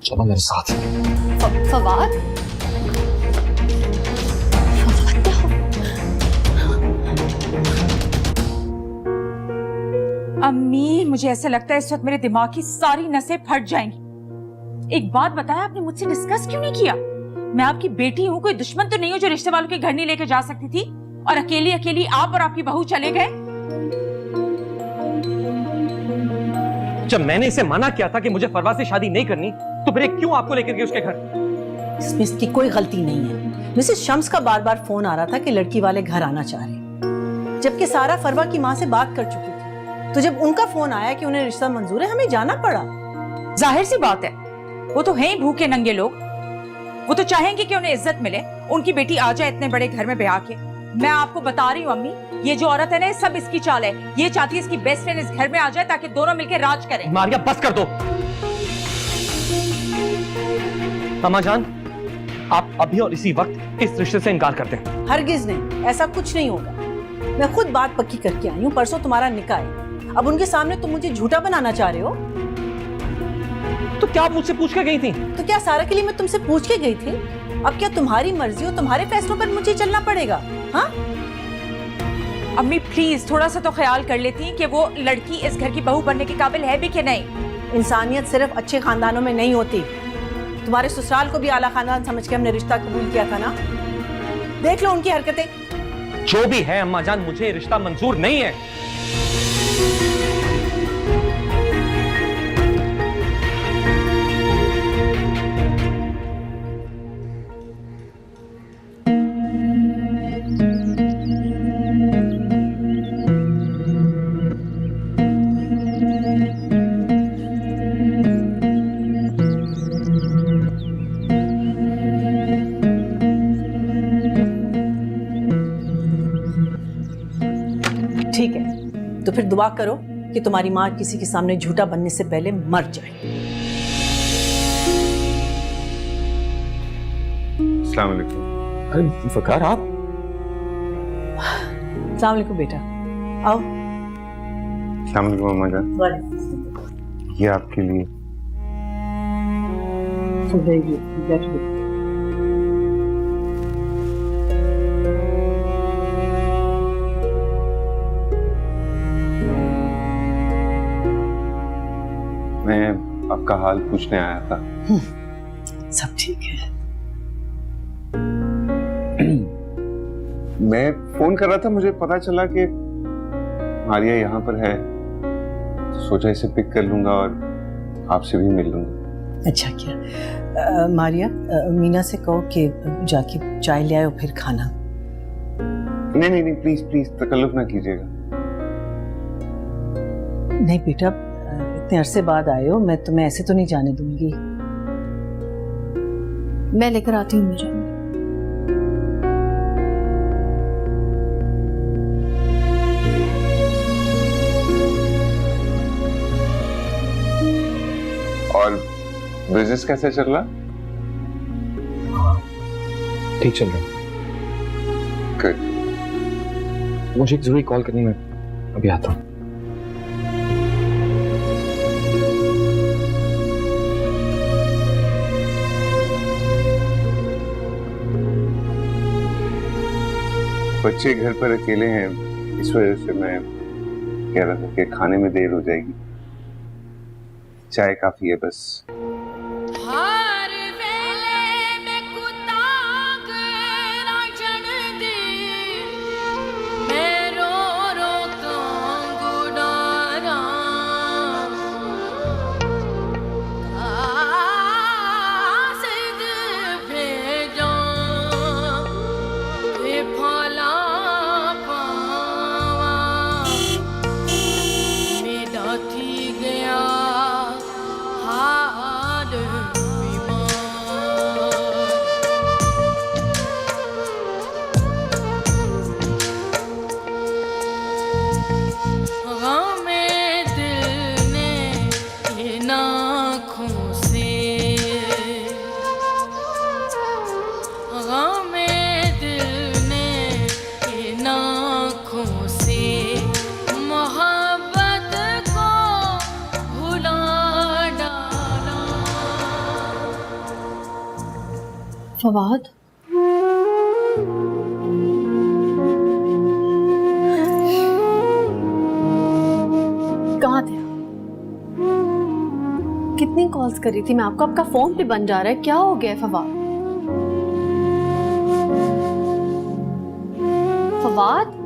चलो मेरे साथ। फवाद, क्या हो? अम्मी, मुझे ऐसा लगता है इस वक्त मेरे दिमाग की सारी नसें फट जाएंगी। एक बात बताया, आपने मुझसे डिस्कस क्यों नहीं किया? मैं आपकी बेटी हूँ, कोई दुश्मन तो नहीं हूँ जो रिश्ते वालों के घर नहीं लेके जा सकती थी, और अकेली अकेली आप और आपकी बहू चले गए। जब मैंने इसे मना किया था कि मुझे फरवा से शादी नहीं करनी, तो फिर क्यों आपको लेकर गए उसके घर? इसमें इसकी कोई गलती नहीं है। मिसेस शम्स का बार बार फोन आ रहा था कि लड़की वाले घर आना चाह रहे, जबकि सारा फरवा की माँ से बात कर चुकी थी। तो जब उनका फोन आया कि उन्हें रिश्ता मंजूर है, हमें जाना पड़ा। जाहिर सी बात है, वो तो हैं ही भूखे नंगे लोग। वो तो चाहेंगे कि उन्हें इज्जत मिले, उनकी बेटी आ जाए इतने बड़े घर में ब्याह के। मैं आपको बता रही हूँ अम्मी, ये जो औरत है ना, सब इसकी चाल है। ये चाहती है इसकी बेस्ट फ्रेंड इस घर में आ जाए ताकि दोनों मिलकर राज करें। मारिया, बस कर दो। अम्मा जान, आप अभी और इसी वक्त इस रिश्ते से इनकार कर दें। हरगिज नहीं, ऐसा कुछ नहीं होगा। मैं खुद बात पक्की करके आई हूँ। परसों तुम्हारा निकाह है, अब उनके सामने तुम मुझे झूठा बनाना चाह रहे हो? तो क्या आप मुझसे पूछ के गई थी? तो क्या सारा के लिए मैं तुमसे पूछ के गई थी? अब क्या तुम्हारी मर्जी हो, तुम्हारे फैसलों पर मुझे चलना पड़ेगा? हाँ अम्मी प्लीज थोड़ा सा तो ख्याल कर लेती कि वो लड़की इस घर की बहू बनने के काबिल है भी कि नहीं। इंसानियत सिर्फ अच्छे खानदानों में नहीं होती। तुम्हारे ससुराल को भी आला खानदान समझ के हमने रिश्ता कबूल किया था ना। देख लो उनकी हरकतें। जो भी है अम्मा जान, मुझे रिश्ता मंजूर नहीं है। ठीक है, तो फिर दुआ करो कि तुम्हारी माँ किसी के सामने झूठा बनने से पहले मर जाए। अस्सलाम वालेकुम। अरे फकार, आप? अस्सलाम वालेकुम बेटा, आओ। अस्सलाम वालेकुम अम्मा जान, ये आपके लिए। मैं आपका हाल पूछने आया था। सब ठीक है। मैं फोन कर रहा था, मुझे पता चला कि मारिया यहाँ पर है, तो सोचा इसे पिक कर लूंगा और आपसे भी मिल लूंगा। अच्छा किया। मारिया, मीना से कहो कि जाके चाय ले आए फिर खाना। नहीं नहीं नहीं, प्लीज प्लीज तकल्लुफ ना कीजिएगा। नहीं बेटा, इतने अरसे बाद आए हो, मैं तुम्हें ऐसे तो नहीं जाने दूंगी। मैं लेकर आती हूँ मुझे। और बिजनेस कैसे चल रहा? ठीक चल रहा है। गुड। मुझे एक जरूरी कॉल करनी है, अभी आता हूँ। बच्चे घर पर अकेले हैं, इस वजह से मैं कह रहा था कि खाने में देर हो जाएगी। चाय काफी है बस। गया फवाद, कहाँ थे आप? कितनी कॉल्स करी थी मैं आपको, आपका फोन पे बंद जा रहा है, क्या हो गया है फवाद? फवाद,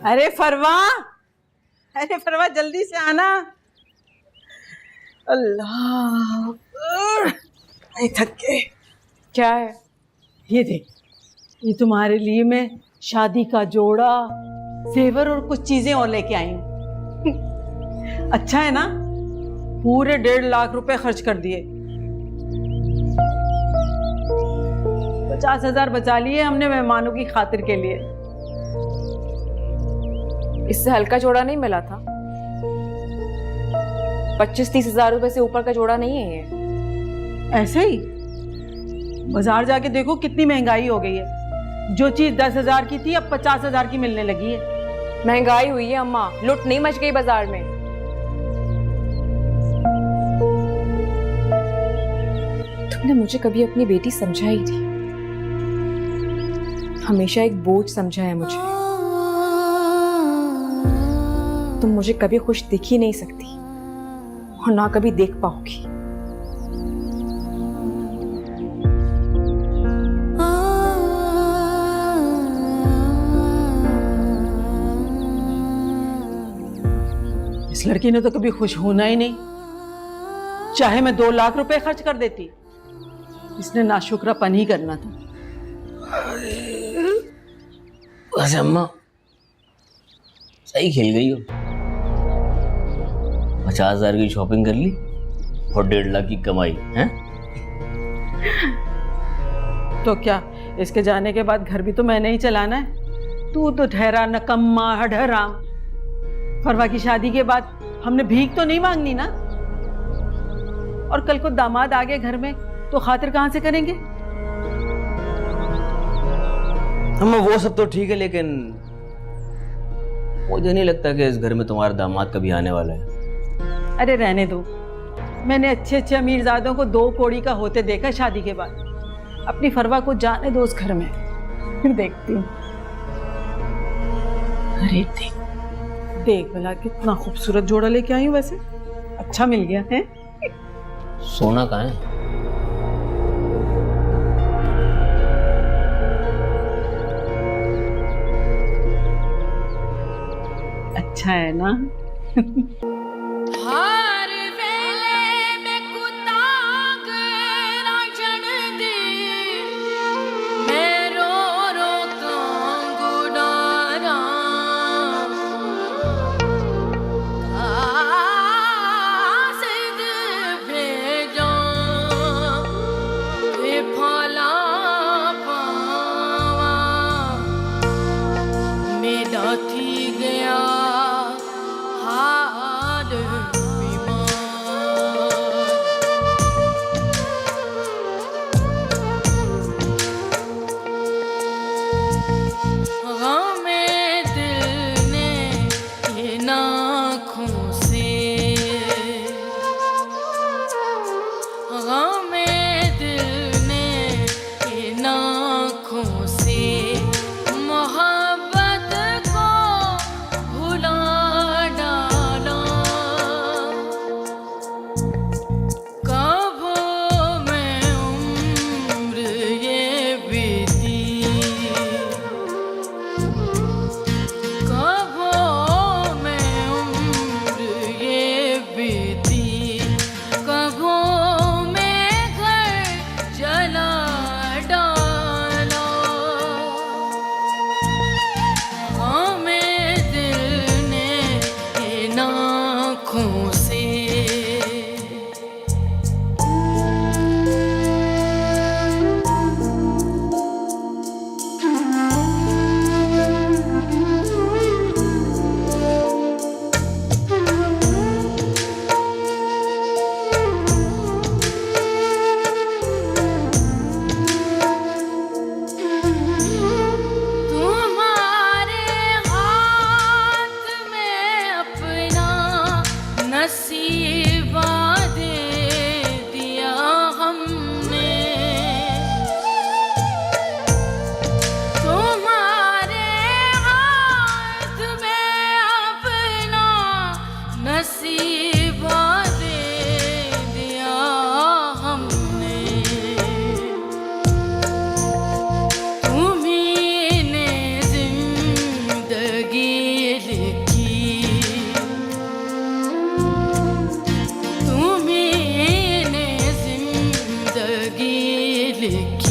अरे फरवा, अरे फरवा जल्दी से आना। अल्लाह, मैं थक गए। क्या है? ये देख, ये तुम्हारे लिए मैं शादी का जोड़ा, जेवर और कुछ चीजें और लेके आई हूँ। अच्छा है ना, पूरे 1.5 लाख रुपए खर्च कर दिए। 50,000 बचा लिए हमने मेहमानों की खातिर के लिए। इससे हल्का जोड़ा नहीं मिला था। 25-30 हजार रुपए से ऊपर का जोड़ा नहीं है ये। ऐसे ही बाजार जाके देखो कितनी महंगाई हो गई है। जो चीज 10,000 की थी अब 50,000 की मिलने लगी है। महंगाई हुई है अम्मा, लूट नहीं मच गई बाजार में। तुमने मुझे कभी अपनी बेटी समझा ही नहीं, हमेशा एक बोझ समझा है मुझे। तुम मुझे कभी खुश दिख ही नहीं सकती और ना कभी देख पाओगी। इस लड़की ने तो कभी खुश होना ही नहीं, चाहे मैं 2 लाख रुपए खर्च कर देती। इसने नाशुक्रापन ही करना था। वैसे अम्मा सही खेल गई हो। 50,000 की शॉपिंग कर ली और 1.5 लाख की कमाई है। तो क्या इसके जाने के बाद घर भी तो मैंने ही चलाना है। तू तो ठहरा नकम्मा हडहराम। फरवा की शादी के बाद हमने भीख तो नहीं मांगनी ना। और कल को दामाद आ गए घर में तो खातिर कहां से करेंगे? अम्मा वो सब तो ठीक है, लेकिन मुझे नहीं लगता कि इस घर में तुम्हारा दामाद कभी आने वाला है। अरे रहने दो, मैंने अच्छे अच्छे अमीरजादों को 2 कौड़ी का होते देखा शादी के बाद। अपनी फरवा को जाने दो उस घर में, फिर देखती हूँ। अरे देख देख भला कितना खूबसूरत जोड़ा लेके आई हूँ। वैसे अच्छा मिल गया है। सोना कहाँ है? अच्छा है ना? हर वेले में कुतांग ना जन दी, मैं रो रो कांगू डारा। कासिद भेजा वे फला पावा, मेरा थी गया हाल बीमार। गमे दिल ने इन आँखों से, गमे दिल ने इन आँखों से मोहब्बत को भुला डाला। कब में उम्र ये बीती, लेकिन